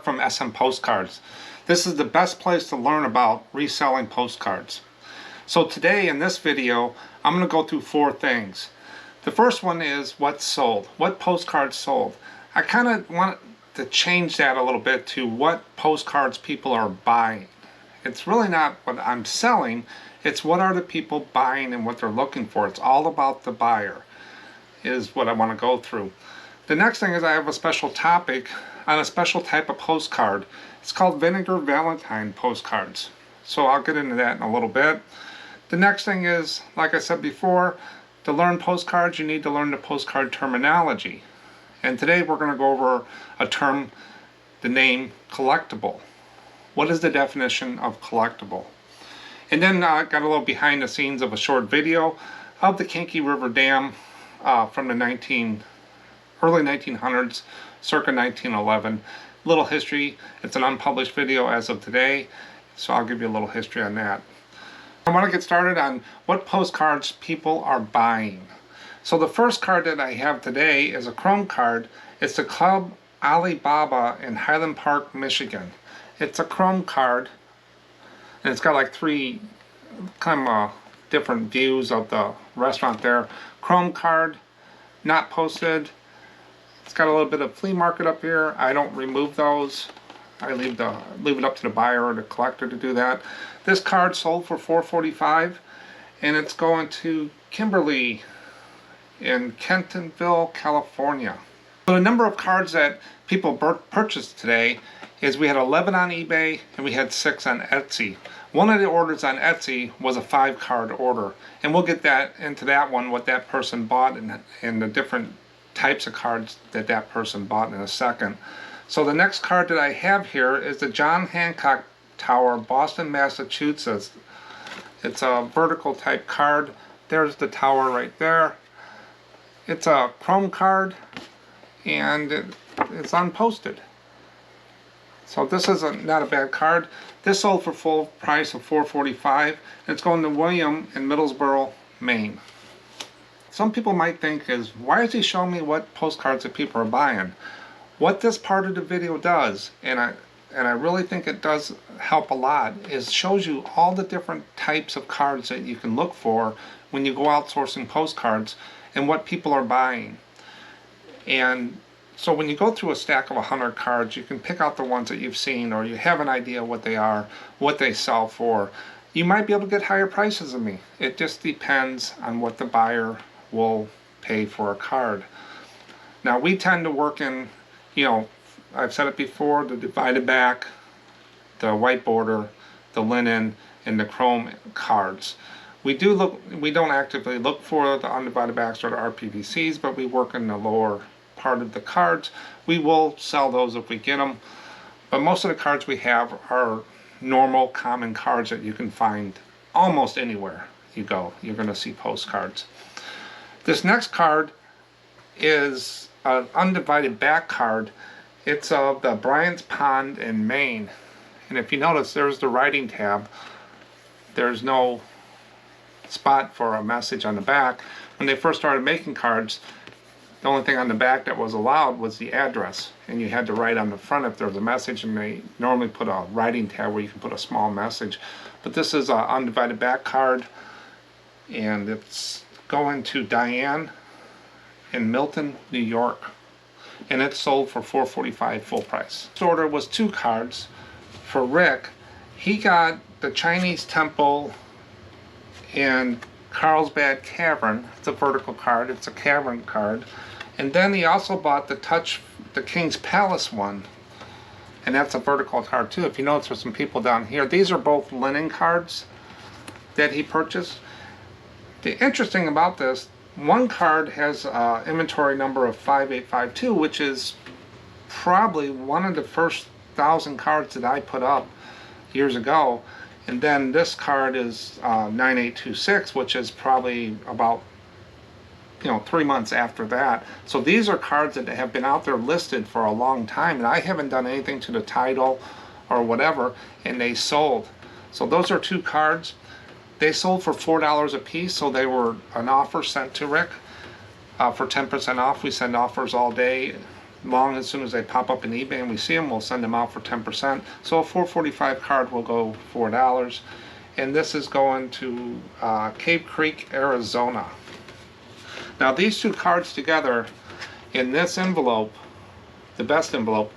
Mark from SMPostcards. This is the best place to learn about reselling postcards. So today in this video, I'm going to go through four things. The first one is what's sold, what postcards sold. I kind of want to change that a little bit to what postcards people are buying. It's really not what I'm selling, it's what are the people buying and what they're looking for. It's all about the buyer is what I want to go through. The next thing is I have a special topic on a special type of postcard. It's called Vinegar Valentine postcards. So I'll get into that in a little bit. The next thing is, like I said before, to learn postcards you need to learn the postcard terminology. And today we're going to go over a term, the name collectible. What is the definition of collectible? And then I got a little behind the scenes of a short video of the Kankakee River Dam from the early 1900s, circa 1911. Little history. It's an unpublished video as of today, so I'll give you a little history on that. I want to get started on what postcards people are buying. So the first card that I have today is a chrome card. It's the Club Alibaba in Highland Park, Michigan. It's a chrome card, and it's got like three kind of different views of the restaurant there. Chrome card, not posted. It's got a little bit of flea market up here. I don't remove those. I leave it up to the buyer or the collector to do that. This card sold for $4.45, and it's going to Kimberly in Kentonville, California. So the number of cards that people purchased today is we had 11 on eBay and we had 6 on Etsy. One of the orders on Etsy was a 5-card order, and we'll get into that one, what that person bought and the different types of cards that that person bought in a second. So the next card that I have here is the John Hancock Tower, Boston, Massachusetts. It's a vertical type card. There's the tower right there. It's a chrome card and it's unposted. So this is not a bad card. This sold for full price of $4.45, and it's going to William in Middlesboro, Maine. Some people might think is, why is he showing me what postcards that people are buying? What this part of the video does, and I really think it does help a lot, is shows you all the different types of cards that you can look for when you go outsourcing postcards and what people are buying. And so when you go through a stack of 100 cards, you can pick out the ones that you've seen, or you have an idea what they are, what they sell for. You might be able to get higher prices than me. It just depends on what the buyer will pay for a card. Now we tend to work in, I've said it before, the divided back, the white border, the linen, and the chrome cards. We don't actively look for the undivided backs or the RPVCs, but we work in the lower part of the cards. We will sell those if we get them, but most of the cards we have are normal, common cards that you can find almost anywhere you go. You're going to see postcards. This next card is an undivided back card. It's of the Bryant's Pond in Maine, and if you notice, there's the writing tab. There's no spot for a message on the back. When they first started making cards, the only thing on the back that was allowed was the address, and you had to write on the front if there was a message, and they normally put a writing tab where you can put a small message. But this is an undivided back card, and it's going to Diane in Milton, New York, and it's sold for $4.45 full price. This order was 2 cards for Rick. He got the Chinese Temple in Carlsbad Cavern. It's a vertical card, it's a cavern card. And then he also bought the King's Palace one, and that's a vertical card too. If you notice, there's some people down here. These are both linen cards that he purchased. The interesting about this, one card has an inventory number of 5852, which is probably one of the first 1,000 cards that I put up years ago. And then this card is 9826, which is probably about 3 months after that. So these are cards that have been out there listed for a long time, and I haven't done anything to the title or whatever, and they sold. So those are 2 cards. They sold for $4 a piece, so they were an offer sent to Rick for 10% off. We send offers all day long as soon as they pop up in eBay and we see them, we'll send them out for 10%. So a 445 card will go $4. And this is going to Cave Creek, Arizona. Now these two cards together in this envelope, the best envelope,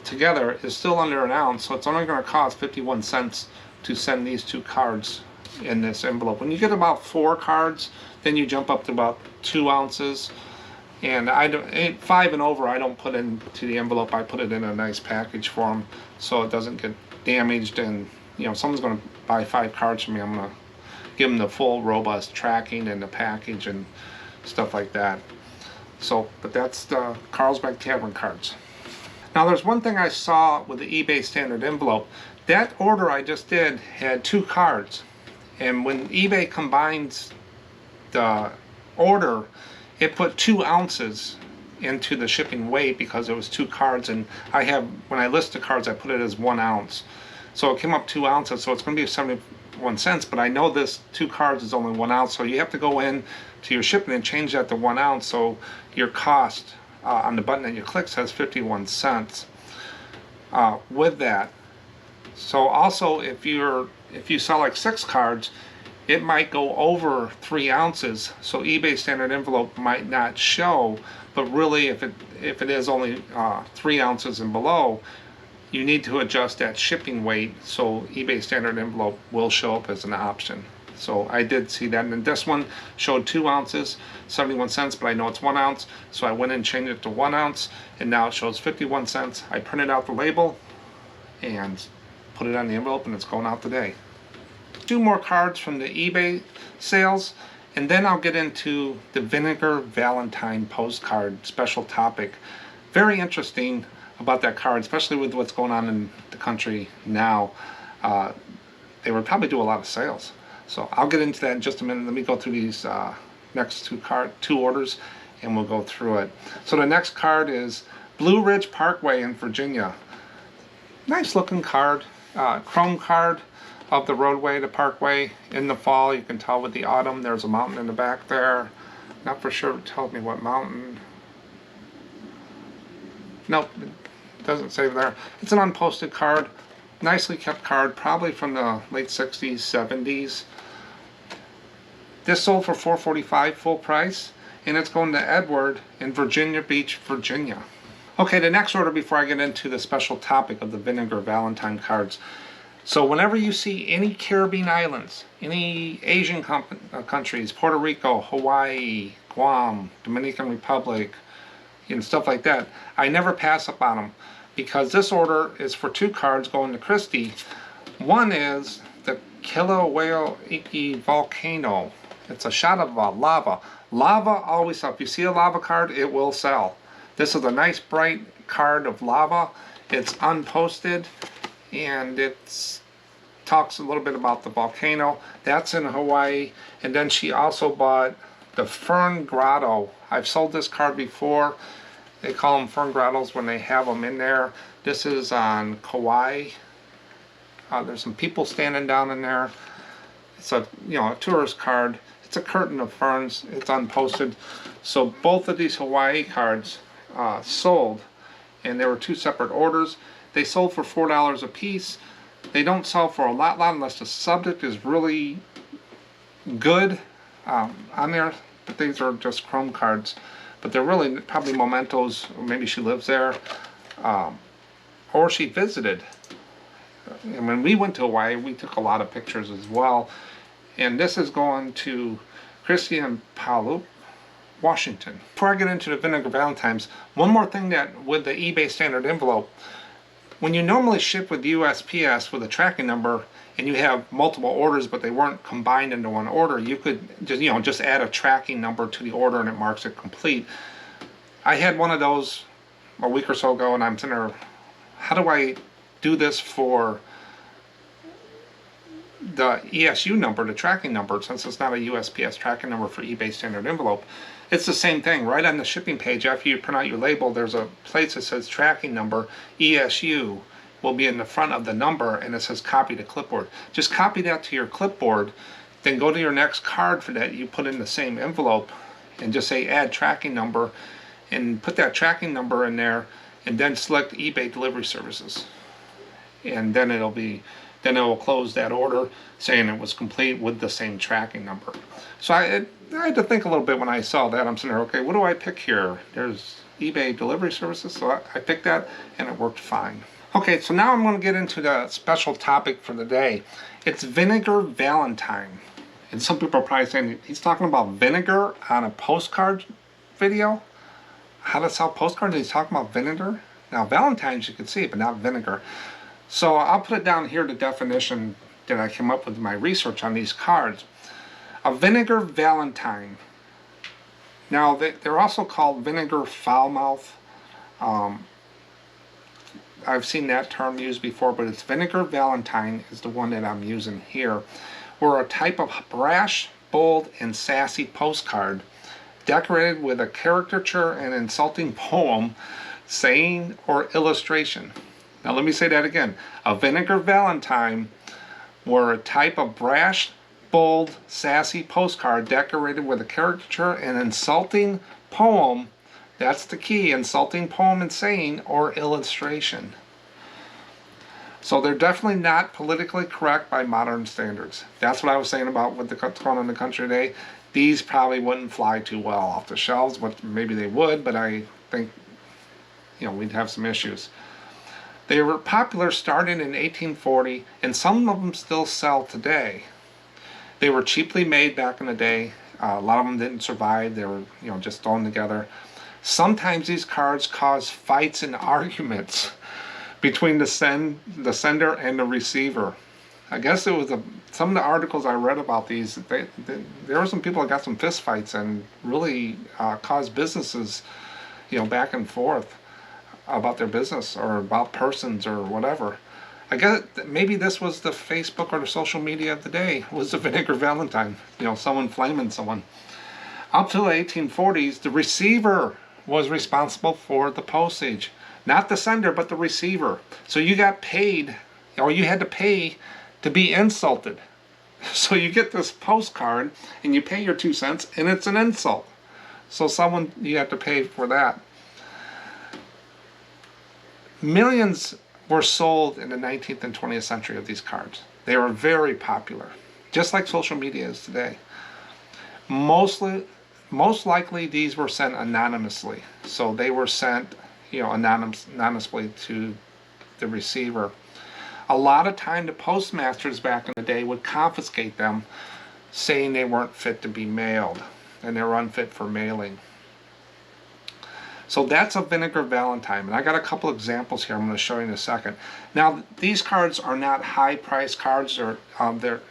together is still under an ounce, so it's only going to cost 51 cents to send these two cards in this envelope. When you get about 4 cards, then you jump up to about 2 ounces. And 5 and over, I don't put into the envelope. I put it in a nice package for them so it doesn't get damaged. And you know, if someone's going to buy 5 cards from me, I'm going to give them the full robust tracking and the package and stuff like that. So, but that's the Carlsbad Tavern cards. Now there's one thing I saw with the eBay standard envelope. That order I just did had 2 cards. And when eBay combines the order, it put 2 ounces into the shipping weight because it was 2 cards, and I have, when I list the cards, I put it as 1 ounce. So it came up 2 ounces, so it's going to be 71 cents, but I know this 2 cards is only 1 ounce, so you have to go in to your shipping and change that to 1 ounce, so your cost on the button that you click says 51 cents with that. So also if you sell like 6 cards, it might go over 3 ounces, so eBay standard envelope might not show, but really if it is only 3 ounces and below, you need to adjust that shipping weight, so eBay standard envelope will show up as an option. So I did see that, and this one showed 2 ounces, 71 cents, but I know it's 1 ounce, so I went and changed it to 1 ounce, and now it shows 51 cents. I printed out the label and put it on the envelope, and it's going out today. 2 more cards from the eBay sales, and then I'll get into the Vinegar Valentine postcard special topic. Very interesting about that card, especially with what's going on in the country now. They would probably do a lot of sales. So I'll get into that in just a minute. Let me go through these next 2 orders, and we'll go through it. So the next card is Blue Ridge Parkway in Virginia. Nice looking card, chrome card of the roadway, the parkway in the fall. You can tell with the autumn, there's a mountain in the back there. Not for sure it tells me what mountain. Nope, it doesn't say there. It's an unposted card, nicely kept card, probably from the late 60s, 70s. This sold for $4.45 full price, and it's going to Edward in Virginia Beach, Virginia. Okay, the next order before I get into the special topic of the Vinegar Valentine cards. So whenever you see any Caribbean islands, any Asian countries, Puerto Rico, Hawaii, Guam, Dominican Republic, and stuff like that, I never pass up on them, because this order is for 2 cards going to Christie. One is the Kilauea volcano. It's a shot of lava. Lava always sells. If you see a lava card, it will sell. This is a nice bright card of lava. It's unposted, and it talks a little bit about the volcano. That's in Hawaii. And then she also bought the Fern Grotto. I've sold this card before. They call them Fern Grottos when they have them in there. This is on Kauai. There's some people standing down in there. It's a a tourist card. It's a curtain of ferns. It's unposted. So both of these Hawaii cards sold, and there were 2 separate orders. They sold for $4 a piece. They don't sell for a lot unless the subject is really good on there. But these are just chrome cards. But they're really probably mementos. Or maybe she lives there, or she visited. And when we went to Hawaii, we took a lot of pictures as well. And this is going to Christie and Palu, Washington. Before I get into the Vinegar Valentines, one more thing that with the eBay standard envelope, when you normally ship with USPS with a tracking number and you have multiple orders but they weren't combined into one order, you could just add a tracking number to the order and it marks it complete. I had one of those a week or so ago, and I'm sitting there, how do I do this for the ESU number, the tracking number, since it's not a USPS tracking number for eBay standard envelope? It's the same thing. Right on the shipping page, after you print out your label, there's a place that says tracking number. ESU will be in the front of the number, and it says copy to clipboard. Just copy that to your clipboard, then go to your next card for that you put in the same envelope and just say add tracking number, and put that tracking number in there, and then select eBay delivery services. And then it will close that order saying it was complete with the same tracking number. So I had to think a little bit when I saw that. I'm sitting there, okay, what do I pick here? There's eBay delivery services, so I picked that and it worked fine. Okay, so now I'm going to get into the special topic for the day. It's Vinegar Valentine. And some people are probably saying, he's talking about vinegar on a postcard video? How to sell postcards? He's talking about vinegar? Now, Valentine's you can see, but not vinegar. So I'll put it down here, the definition that I came up with in my research on these cards. A Vinegar Valentine. Now, they're also called vinegar foulmouth. I've seen that term used before, but it's Vinegar Valentine is the one that I'm using here. We're a type of brash, bold, and sassy postcard decorated with a caricature and insulting poem, saying, or illustration. Now let me say that again. A Vinegar Valentine were a type of brash, bold, sassy postcard decorated with a caricature and insulting poem. That's the key, insulting poem and saying or illustration. So they're definitely not politically correct by modern standards. That's what I was saying about what's going on in the country today. These probably wouldn't fly too well off the shelves, but maybe they would, but I think, we'd have some issues. They were popular starting in 1840, and some of them still sell today. They were cheaply made back in the day. A lot of them didn't survive. They were, just thrown together. Sometimes these cards cause fights and arguments between the sender and the receiver. I guess it was some of the articles I read about these. There were some people that got some fist fights and really caused businesses, back and forth about their business or about persons or whatever. I guess maybe this was the Facebook or the social media of the day, was the Vinegar Valentine. Someone flaming someone. Up to the 1840s, the receiver was responsible for the postage. Not the sender, but the receiver. So you got paid, or you had to pay to be insulted. So you get this postcard, and you pay your 2 cents, and it's an insult. So you have to pay for that. Millions were sold in the 19th and 20th century of these cards. They were very popular, just like social media is today. Most likely these were sent anonymously. So they were sent anonymously to the receiver. A lot of time the postmasters back in the day would confiscate them, saying they weren't fit to be mailed and they were unfit for mailing. So that's a Vinegar Valentine, and I got a couple examples here I'm going to show you in a second. Now these cards are not high price cards, they're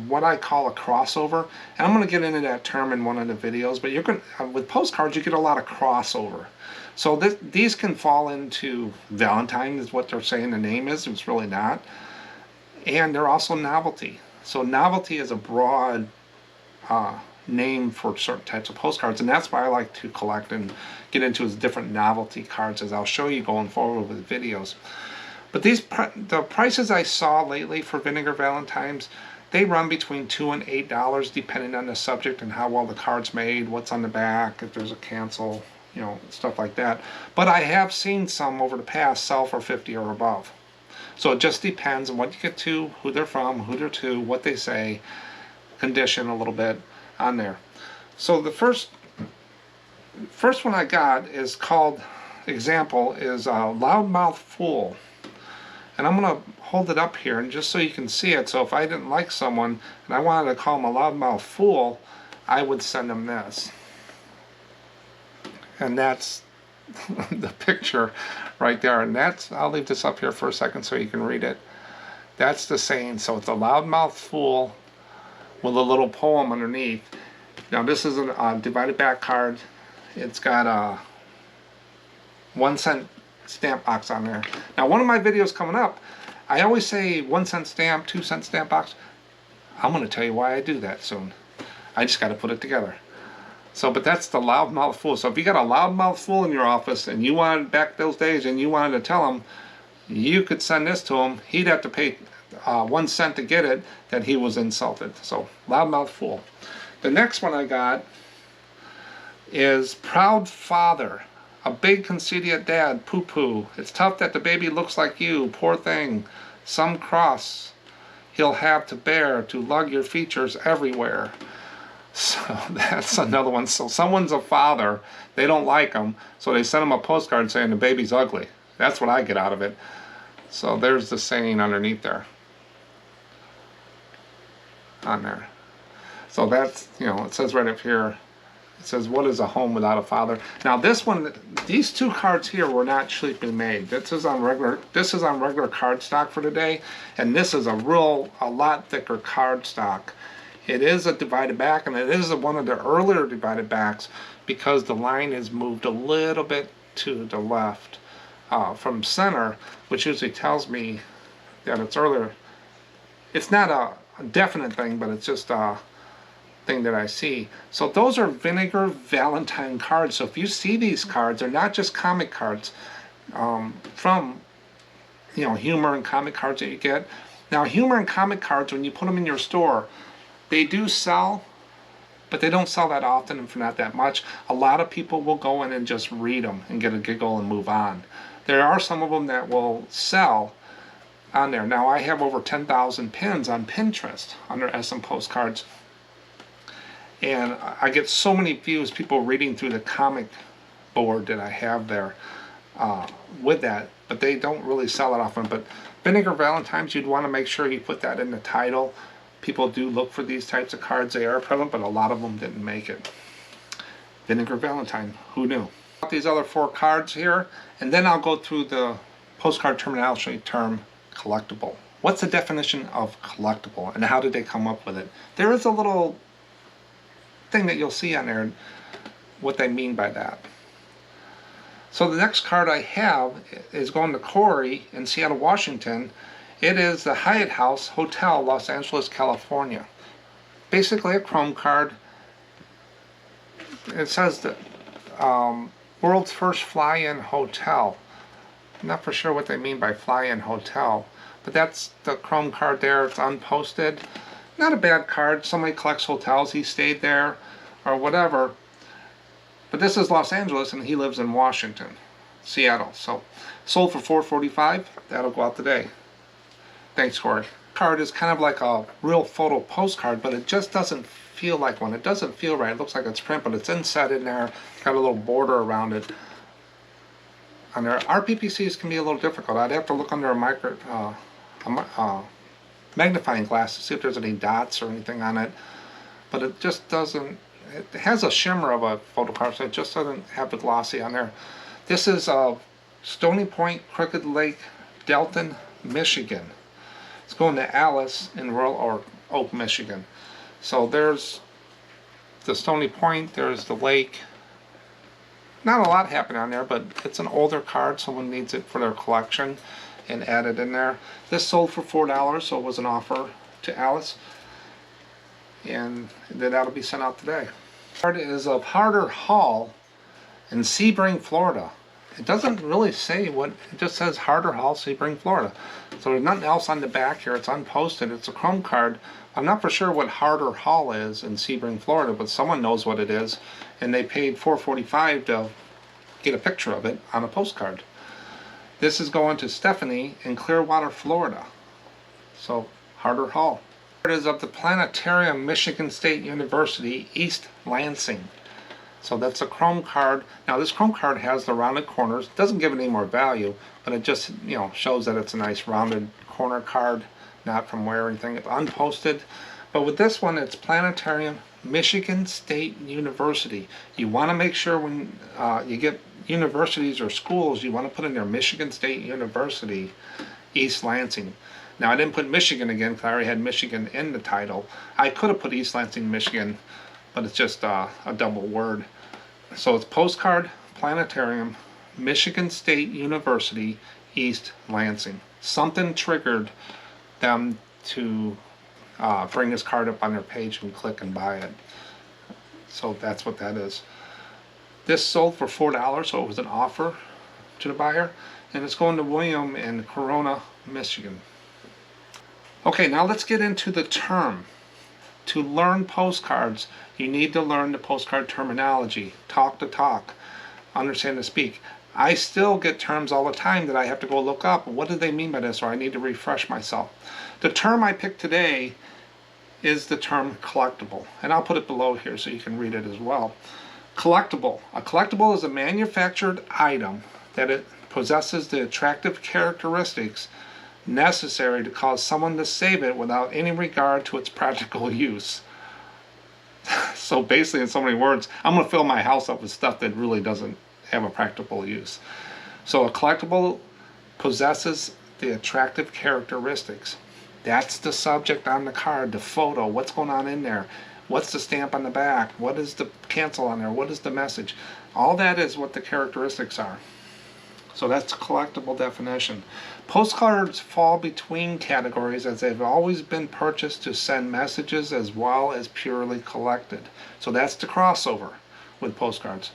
what I call a crossover, and I'm going to get into that term in one of the videos, but with postcards you get a lot of crossover. So these can fall into Valentine is what they're saying the name is. It's really not. And they're also novelty. So novelty is a broad name for certain types of postcards, and that's why I like to collect and get into different novelty cards, as I'll show you going forward with videos. But the prices I saw lately for Vinegar Valentines, they run between $2 and $8 depending on the subject and how well the card's made, what's on the back, if there's a cancel, stuff like that. But I have seen some over the past sell for $50 or above. So it just depends on what you get to, who they're from, who they're to, what they say, condition a little bit on there. So the first one I got is called, example, is Loudmouth Fool. And I'm going to hold it up here and just so you can see it. So if I didn't like someone and I wanted to call them a loudmouth fool, I would send them this. And that's the picture right there. And I'll leave this up here for a second so you can read it. That's the saying. So it's a loudmouth fool with a little poem underneath. Now this is a divided back card. It's got a 1 cent stamp box on there. Now one of my videos coming up, I always say 1 cent stamp, 2 cent stamp box. I'm going to tell you why I do that soon. I just got to put it together. So, but that's the loudmouth fool. So if you got a loudmouth fool in your office and you wanted, back those days, and you wanted to tell him, you could send this to him. He'd have to pay 1 cent to get it, that he was insulted. So loudmouth fool. The next one I got is Proud Father. A big conceited dad, poo-poo. It's tough that the baby looks like you, poor thing. Some cross he'll have to bear to lug your features everywhere. So that's another one. So someone's a father, they don't like him, so they send him a postcard saying the baby's ugly. That's what I get out of it. So there's the saying underneath there. On there. So that's, you know, it says right up here, it says, what is a home without a father? Now this one, these two cards here were not cheaply made. This is on regular card stock for today, and this is a lot thicker card stock. It is a divided back, and it is one of the earlier divided backs because the line is moved a little bit to the left from center, which usually tells me that it's earlier. It's not a definite thing, but it's just a thing that I see. So those are Vinegar Valentine cards. So if you see these cards, they're not just comic cards from, you know, humor and comic cards that you get. Now humor and comic cards, when you put them in your store, they do sell, but they don't sell that often and for not that much. A lot of people will go in and just read them and get a giggle and move on. There are some of them that will sell on there. Now I have over 10,000 pins on Pinterest under SMPostcards, and I get so many views, people reading through the comic board that I have there with that, but they don't really sell it often. But Vinegar Valentines, you'd want to make sure you put that in the title. People do look for these types of cards. They are prevalent, but a lot of them didn't make it. Vinegar Valentine, who knew? These other 4 cards here, and then I'll go through the postcard terminology term collectible. What's the definition of collectible, and how did they come up with it? There is a little thing that you'll see on there, what they mean by that. So the next card I have is going to Corey in Seattle, Washington. It is the Hyatt House Hotel, Los Angeles, California. Basically a Chrome card. It says that world's first fly-in hotel. I'm not for sure what they mean by fly-in hotel, but that's the Chrome card there. It's unposted. Not a bad card. Somebody collects hotels, he stayed there or whatever. But this is Los Angeles and he lives in Washington, Seattle. So sold for $4.45. That'll go out today. Thanks, Corey. Card is kind of like a real photo postcard, but it just doesn't feel like one. It doesn't feel right. It looks like it's print, but it's inset in there. It's got a little border around it. On there, RPPCs can be a little difficult. I'd have to look under a magnifying glass to see if there's any dots or anything on it. But it just doesn't. It has a shimmer of a photo card, so it just doesn't have the glossy on there. This is Stony Point, Crooked Lake, Delton, Michigan. It's going to Alice in Royal Oak, Michigan. So there's the Stony Point, there's the lake. Not a lot happening on there, but it's an older card. Someone needs it for their collection and add it in there. This sold for $4, so it was an offer to Alice. And then that'll be sent out today. The card is of Harder Hall in Sebring, Florida. It doesn't really say what, it just says Harder Hall, Sebring, Florida. So there's nothing else on the back here. It's unposted. It's a Chrome card. I'm not for sure what Harder Hall is in Sebring, Florida, but someone knows what it is. And they paid $4.45 to get a picture of it on a postcard. This is going to Stephanie in Clearwater, Florida. So, Harder Hall. It is of the Planetarium, Michigan State University, East Lansing. So that's a Chrome card. Now this Chrome card has the rounded corners. It doesn't give it any more value, but it just, you know, shows that it's a nice rounded corner card, not from where or anything. It's unposted. But with this one, it's Planetarium, Michigan State University. You want to make sure when you get universities or schools, you want to put in there Michigan State University, East Lansing. Now I didn't put Michigan again because I already had Michigan in the title. I could have put East Lansing, Michigan, but it's just a double word. So it's Postcard, Planetarium, Michigan State University, East Lansing. Something triggered them to bring this card up on their page and click and buy it. So that's what that is. This sold for $4, so it was an offer to the buyer. And it's going to William in Corona, Michigan. Okay, now let's get into the term. To learn postcards, you need to learn the postcard terminology, talk to talk. understand to speak. I still get terms all the time that I have to go look up. What do they mean by this? Or I need to refresh myself. The term I picked today is the term collectible. And I'll put it below here so you can read it as well. Collectible. A collectible is a manufactured item that it possesses the attractive characteristics necessary to cause someone to save it without any regard to its practical use. So basically, in so many words, I'm going to fill my house up with stuff that really doesn't have a practical use. So a collectible possesses the attractive characteristics. That's the subject on the card, the photo, what's going on in there, what's the stamp on the back, what is the cancel on there, what is the message. All that is what the characteristics are. So that's a collectible definition. Postcards fall between categories as they've always been purchased to send messages as well as purely collected. So that's the crossover with postcards.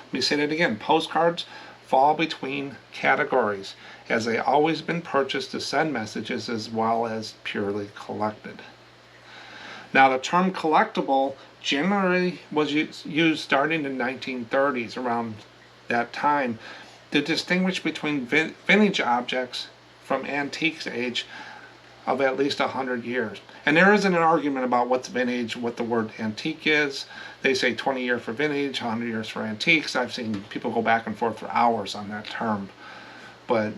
Let me say that again. Postcards fall between categories as they've always been purchased to send messages as well as purely collected. Now the term collectible generally was used starting in the 1930s, around that time, to distinguish between vintage objects from antiques age of at least 100 years. And there isn't an argument about what's vintage, what the word antique is. They say 20 years for vintage, 100 years for antiques. I've seen people go back and forth for hours on that term. But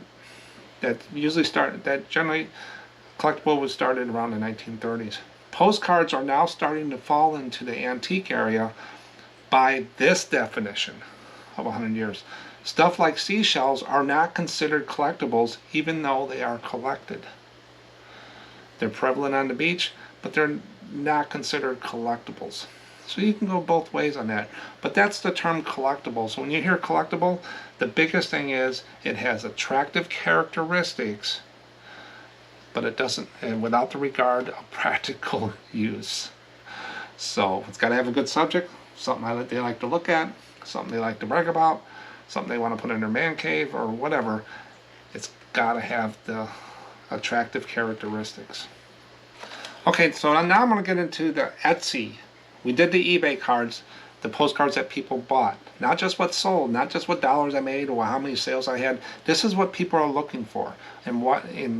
that generally, collectible was started around the 1930s. Postcards are now starting to fall into the antique area by this definition of 100 years. Stuff like seashells are not considered collectibles even though they are collected. They're prevalent on the beach, but they're not considered collectibles. So you can go both ways on that. But that's the term collectible. So when you hear collectible, the biggest thing is it has attractive characteristics, but it doesn't, and without the regard of practical use. So it's got to have a good subject, something they like to look at, something they like to brag about, something they want to put in their man cave or whatever. It's got to have the attractive characteristics. Okay, so now I'm going to get into the Etsy. We did the eBay cards, the postcards that people bought. Not just what sold, not just what dollars I made or how many sales I had. This is what people are looking for. And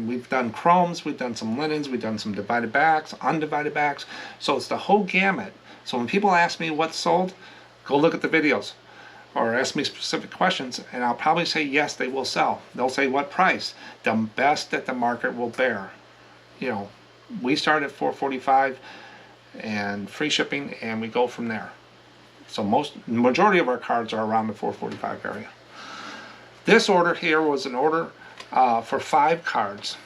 we've done chromes, we've done some linens, we've done some divided backs, undivided backs. So it's the whole gamut. So when people ask me what sold, go look at the videos or ask me specific questions, and I'll probably say yes, they will sell. They'll say what price, the best that the market will bear. You know, we start at $4.45 and free shipping, and we go from there. So majority of our cards are around the $4.45 area. This order here was an order for 5 cards.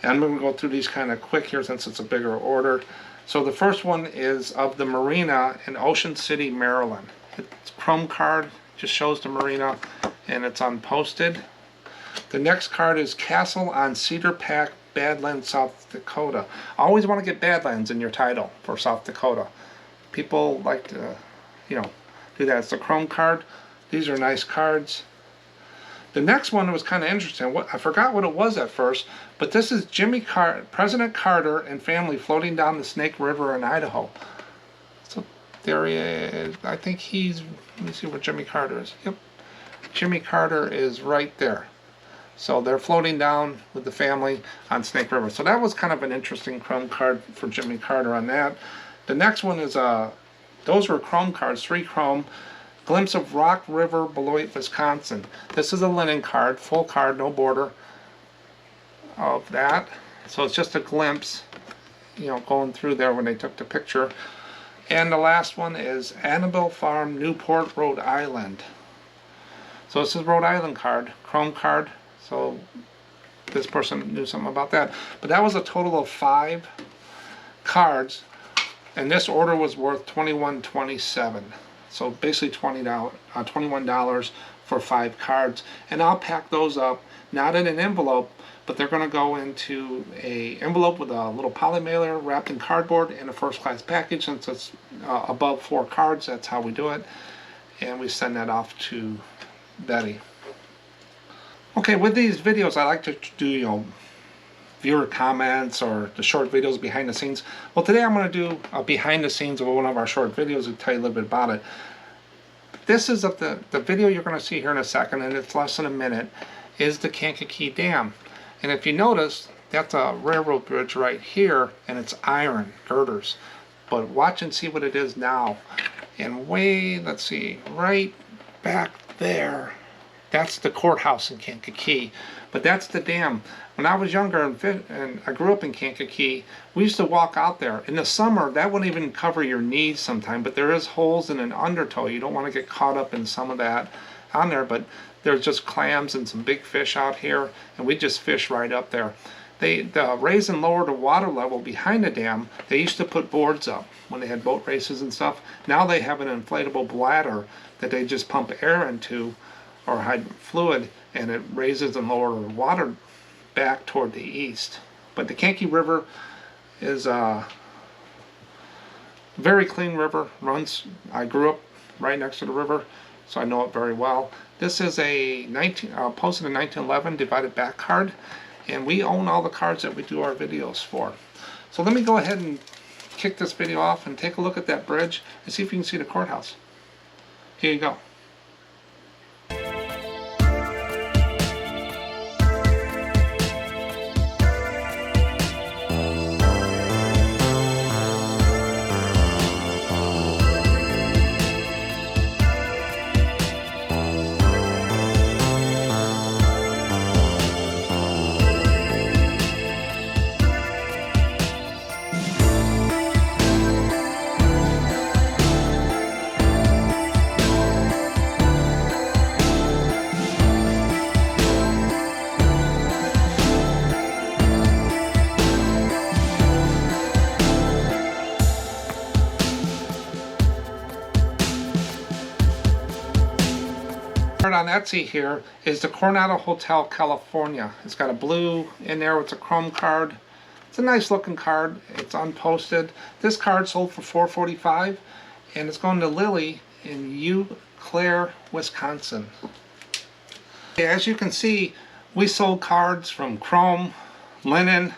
And I'm going to go through these kind of quick here since it's a bigger order. So the first one is of the marina in Ocean City, Maryland. It's a chrome card, just shows the marina, and it's unposted. The next card is Castle on Cedar Pack, Badlands, South Dakota. Always want to get Badlands in your title for South Dakota. People like to, do that. It's a chrome card. These are nice cards. The next one was kind of interesting. I forgot what it was at first, but this is President Carter and family floating down the Snake River in Idaho. So there he is. I think let me see where Jimmy Carter is. Yep. Jimmy Carter is right there. So they're floating down with the family on Snake River. So that was kind of an interesting chrome card for Jimmy Carter on that. The next one is, those were chrome cards, 3 chrome. Glimpse of Rock River, Beloit, Wisconsin. This is a linen card, full card, no border of that. So it's just a glimpse, going through there when they took the picture. And the last one is Annabelle Farm, Newport, Rhode Island. So this is Rhode Island card, chrome card. So this person knew something about that. But that was a total of 5 cards. And this order was worth $21.27. So basically $21 for 5 cards. And I'll pack those up, not in an envelope, but they're going to go into an envelope with a little poly mailer wrapped in cardboard in a first class package. Since it's above 4 cards, that's how we do it. And we send that off to Betty. Okay, with these videos, I like to do, viewer comments or the short videos behind the scenes. Well, today I'm going to do a behind the scenes of one of our short videos to tell you a little bit about it. This is of the video you're going to see here in a second, and it's less than a minute, is the Kankakee Dam. And if you notice, that's a railroad bridge right here, and it's iron girders. But watch and see what it is now. And let's see, right back there, that's the courthouse in Kankakee. But that's the dam. When I was younger and I grew up in Kankakee, we used to walk out there. In the summer, that wouldn't even cover your knees sometimes, but there is holes in an undertow. You don't want to get caught up in some of that on there, but there's just clams and some big fish out here, and we just fish right up there. The raise and lower the water level behind the dam, they used to put boards up when they had boat races and stuff. Now they have an inflatable bladder that they just pump air into, or hydrant fluid, and it raises and lowers the water back toward the east. But the Kankakee River is a very clean river. I grew up right next to the river, so I know it very well. This is a posted in 1911 divided back card, and we own all the cards that we do our videos for. So let me go ahead and kick this video off and take a look at that bridge and see if you can see the courthouse. Here you go. On Etsy here is the Coronado Hotel California. It's got a blue in there with a chrome card. It's a nice looking card. It's unposted. This card sold for $4.45, and it's going to Lily in Eau Claire, Wisconsin. As you can see, we sold cards from chrome, linen,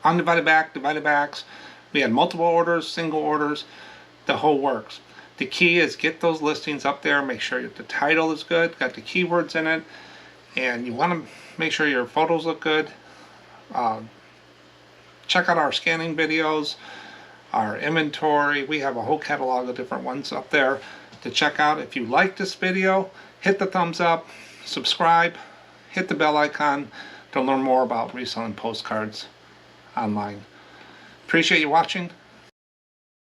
undivided back, divided backs. We had multiple orders, single orders, the whole works. The key is get those listings up there, make sure the title is good, got the keywords in it, and you want to make sure your photos look good. Check out our scanning videos, our inventory. We have a whole catalog of different ones up there to check out. If you like this video, hit the thumbs up, subscribe, hit the bell icon to learn more about reselling postcards online. Appreciate you watching.